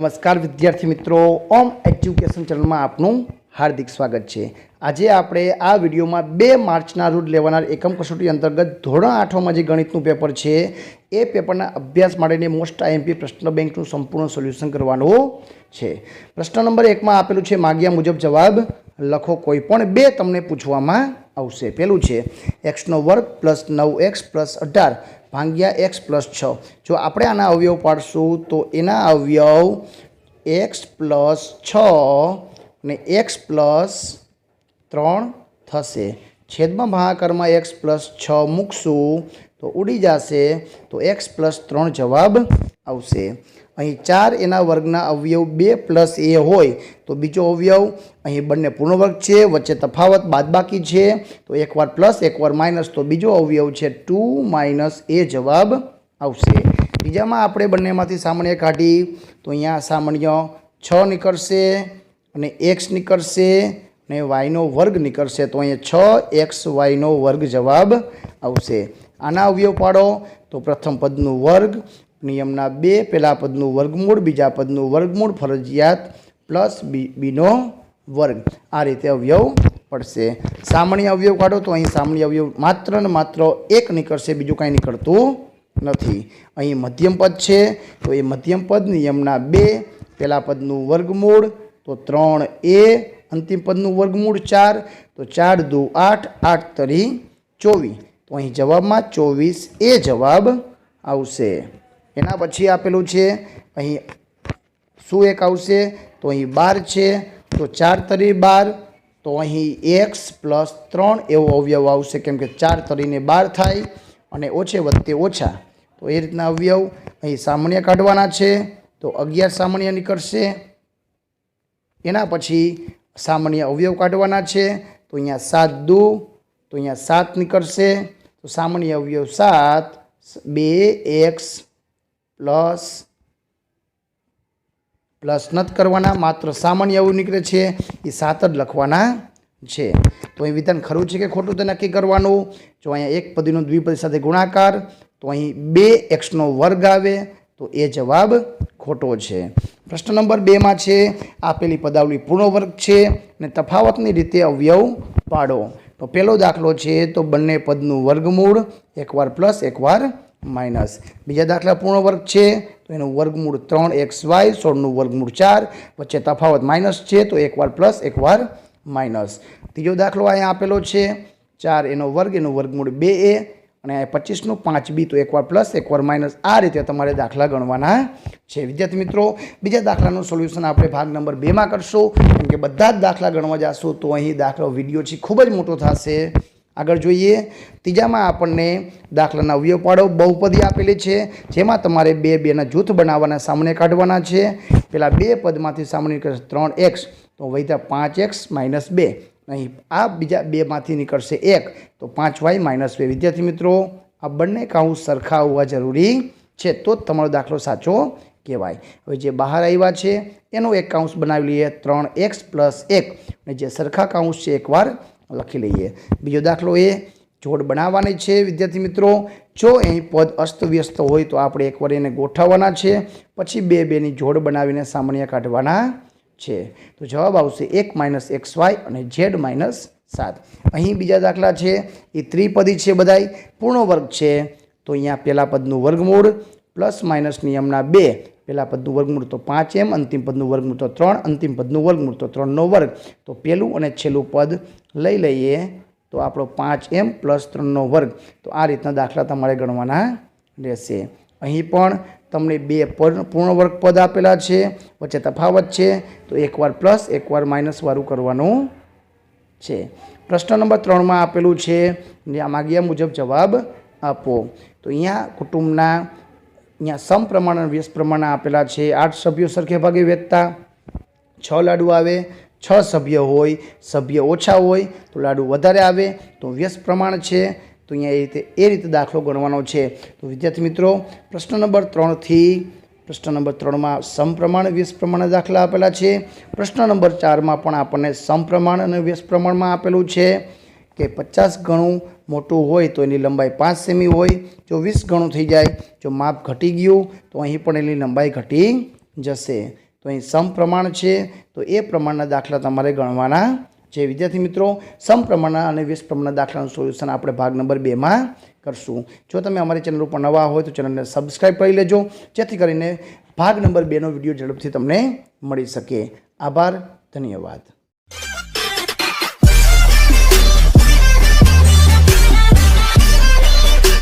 नमस्कार विद्यार्थी मित्रों, ओम एज्युकेशन चैनल में आपनु हार्दिक स्वागत है। आज आपणे आ विडियो में 2 मार्चना रोज लेवानार एकम कसोटी अंतर्गत धोरण 8 में जे गणितनु पेपर है ए पेपरना अभ्यास माटेनी मोस्ट आईएमपी प्रश्न बेंकनु संपूर्ण सोल्यूशन करवानुं छे। प्रश्न नंबर 1 में आपेलुं छे माग्या मुजब जवाब लखो। कोईपण 2 तमने पूछवामां आवशे। पहेलुं छे x² + 9x + 18 भाग्या x + 6। जो आपणे आना अवयव पाडशुं तो एना अवयव x + 6 ने x + 3 थशे। छेदमां भागाकाરમાં x + 6 मूकशुं तो उड़ी जशे, तो x + 3 जवाब आवशे। अहीं 4 एना वर्गना अवयव 2 + a होय तो बीजो अवयव अहीं बंने पूर्णवर्ग छे, वच्चे तफावत बादबाकी छे तो एक वार प्लस एक वार माइनस तो बीजो अवयव छे 2 - a जवाब आवशे। बीजामां आपणे बंनेमांथी सामान्य काढी तो अहींया सामान्य 6 निकळशे अने x निकळशे ने y नो वर्ग निकळशे तो अहींया 6xy नो वर्ग जवाब आवशे। आना अवयव पाडो तो प्रथम पदनु वर्ग, नियमना 2 पहला पदनु वर्गमूळ, बीजा पदनु वर्गमूळ फरजियात प्लस बी नो वर्ग। आ रीते अवयव पड़शे। सामान्य अवयव काढो तो अहीं सामान्य अवयव मात्र ने मात्र 1 निकळशे, बीजुं कांई निकळतुं नथी। अहीं मध्यम पद छे तो ए मध्यम पद नियमना 2 पहला पदनु वर्गमूळ तो 3a, अंतिम पदनु वर्गमूळ 4 तो 4 × 2 = 8, 8 तरी 24 तो अहीं जवाबमां 24a जवाब आवशे। एना पछी आपेलुं छे अहीं शुं एक आवशे तो अहीं 12 छे तो 4 तरी 12 तो अहीं x + 3 एवो अवयव आवशे, केम के 4 तरीने 12 थाय अने ओछे वत्ते ओछा तो ए रीतना अवयव अहीं सामान्य काढवाना छे तो 11 सामान्य निकळशे। एना पछी सामान्य अवयव काढवाना छे तो अहींया 7 × 2 तो अहींया 7 निकळशे तो सामान्य अवयव 7 2x प्लस नत करवाना, मात्र सामान्य अवयव निकळे छे ए 7 ज लखवाना छे। तो अहीं विधान खरुं छे के खोटुं ते नक्की करवानुं। जो अहींया एक पदीनो द्विपदी साथे गुणाकार तो अहीं 2x નો વર્ગ आवे तो ए जवाब खोटो छे। प्रश्न नंबर 2 में छे आपेली पदावली पूर्ण वर्ग छे ने तफावतनी रीते अवयव पाडो। तो पहलो दाखलो छे तो बंने पदनु वर्गमूळ एक वार प्लस एक वार माइनस। बीजा दाखला पूर्ण वर्ग छे तो एनु वर्गमूळ 3xy, 16 नु वर्गमूळ 4, वच्चे तफावत माइनस छे तो एक वार प्लस एक वार माइनस। तीजो दाखलो अहींया आपेलो छे 4 एनो वर्ग, एनु वर्गमूळ 2a અને 25 નું 5b તો એકવાર પ્લસ એકવાર માઇનસ। આ રીતે તમારે દાખલા ગણવાના છે। વિદ્યાર્થી મિત્રો, બીજા દાખલાનું સોલ્યુશન આપણે ભાગ નંબર 2 માં કરશું, કેમ કે બધા જ દાખલા ગણવા જાશું તો અહીં દાખલો વિડીયો છે ખૂબ જ મોટો થશે। આગળ જોઈએ, ત્રીજામાં આપણને દાખલાના અવયવ પાડો બહુપદી આપેલી છે, જેમાં તમારે 2 2ના જૂથ બનાવવાના, સામાન્ય કાઢવાના છે। પેલા 2 પદમાંથી સામાન્ય નીકળશે 3x તો વૈધા 5x - 2, नहीं आ बीजा 2 मांथी निकळशे 1 तो 5y - 2। विद्यार्थी मित्रों, आ बंने काउंस सरखा होवा जरूरी छे तो ज तमारो दाखलो साचो कहेवाय। हवे जे बहार आव्या छे एनो एक काउंस बनावी लईए 3x + 1 ने जे सरखा काउंस छे एकवार लखी लईए। बीजो दाखलो ए जोड़ बनाववानी छे। विद्यार्थी मित्रों, जो अहीं पद अस्तव्यस्त होय तो आपणे एकवार एने गोठववाना छे, पछी 2 2 नी जोड़ बनावीने सामान्य काढवाना छे। तो जवाब आवशे 1 - xy અને z - 7। अहीं बीजा दाखला छे ए त्रिपदी छे, बधाय पूर्ण वर्ग छे तो अहींया पहला पदनु वर्गमूळ प्लस माइनस नियमना 2, पहला पदनु वर्गमूळ तो 5m, अंतिम पदनु वर्गमूळ तो 3, अंतिम पदनु वर्गमूळ तो 3 નો વર્ગ। तो पहेलुं अने छेल्लुं पद लई लईए तो आपणो 5m + 3 નો વર્ગ। तो आ रीतना दाखला तमारे गणवाना रहेशे। अहीं पण तमने 2 पूर्ण वर्ग पद आपेला छे, वच्चे तफावत छे तो एक वार प्लस एक वार माइनस वाळुं करवानुं छे। प्रश्न नंबर 3 में आपेलुं छे माग्या मुजब जवाब आपो। तो अहींया कुटुंबना अहींया समप्रमाण व्यस प्रमाण आपेला छे। 8 सभ्यो सरखे भागे वहेंचता 6 लाडू आवे, 6 सभ्य होय, सभ्य ओछा होय तो लाडू वधारे आवे तो व्यस प्रमाण छे। तो अहींया ए रीते दाखलो गणवानो छे। तो विद्यार्थी मित्रों, प्रश्न नंबर 3 थी प्रश्न नंबर 3 में समप्रमाण व्यस प्रमाण दाखला आपेला छे। प्रश्न नंबर 4 में पण आपणे समप्रमाण अने व्यस प्रमाण में आपेलुं छे कि 50 गणुं मोटुं होय तो एनी लंबाई 5 सेमी होय। जो 20 गणुं थई जाय, जो माप घटी गयुं तो अहीं पण एनी लंबाई घटी जशे। તો અહીં સમપ્રમાણ છે, તો એ પ્રમાણના દાખલા તમારે ગણવાના છે. વિદ્યાર્થી મિત્રો, સમપ્રમાણના અને વિષપ્રમાણના દાખલાનું સોલ્યુશન આપણે ભાગ નંબર 2માં કરશું. જો તમે અમારી ચેનલ ઉપર નવા હોય તો ચેનલને સબસ્ક્રાઈબ કરી લેજો, જેથી કરીને ભાગ નંબર 2નો વિડીયો ઝડપથી તમને મળી શકે. આભાર, ધન્યવાદ.